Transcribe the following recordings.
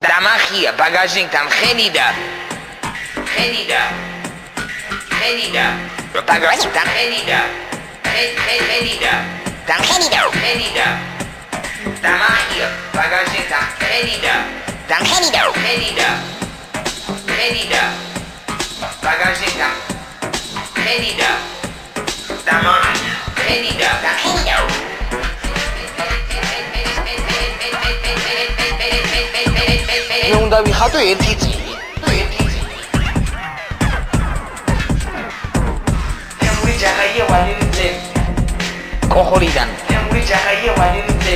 დამახია ბაგაჟინგთან ხედიდა ბაგაჟინგთან ხედიდა დამახია ბაგაჟინგთან ხედიდა ბაგაჟინგთან ხედიდა მე უნდა ვიხატო ერთი წილი ემური ჯახაია ვალიზე კოხორიდან ემური ჯახაია ვალიზე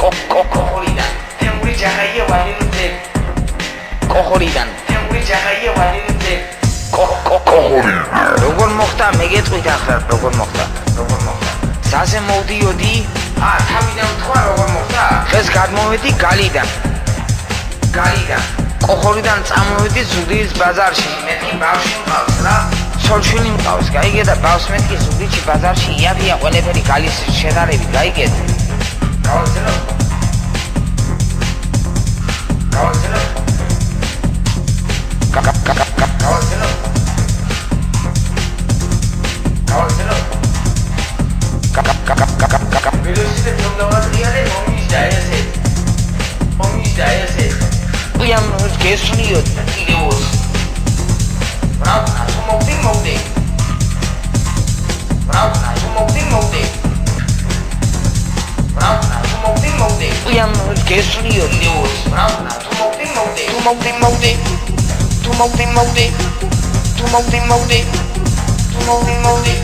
კოხორიდან ემური ჯახაია ვალიზე კოხორიდან ემური ჯახაია ვალიზე კოხორიდან როგორ მოხდა მეგეთყვით ახლა როგორ მოხდა საზე მოვდიოდი თავიდან თქვა როგორ მოხდა დღეს გადმოვედი galიდან კოხორიდან წამოვედი ზუგდიდის ბაზარში მეთქი ბავშვი მყავს რა ცოლშვილი მყავს გაიგე და ბავშვს მეთქი ზუგდიდში ბაზარში იაფია ყველაფერი გალის შედარებით გაიგეთ გავაცელო Velocite non lo materiale omis da ese Iam che sono io Dios Bravo, sono mode Bravo, sono mode Iam che sono io Dios Bravo, sono mode Tu mode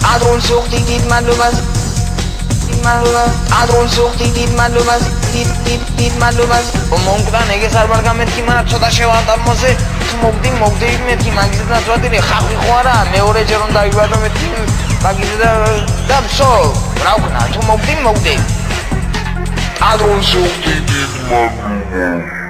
Adron sucht die Malubas Adron sucht die Malubas Malubas მომკვდან ეგეს არ ვარ გამეთქი მაგრამ ცოტა შევანტამოზე თუ მოვდი მეთქი მაგიზე და ძვადილი ხალხი ხო არა მეორეჯერ უნდა ივადო მეთქი მაგიზე და ვსო რა ვქნა თუ მოვდი Adron sucht die Malubas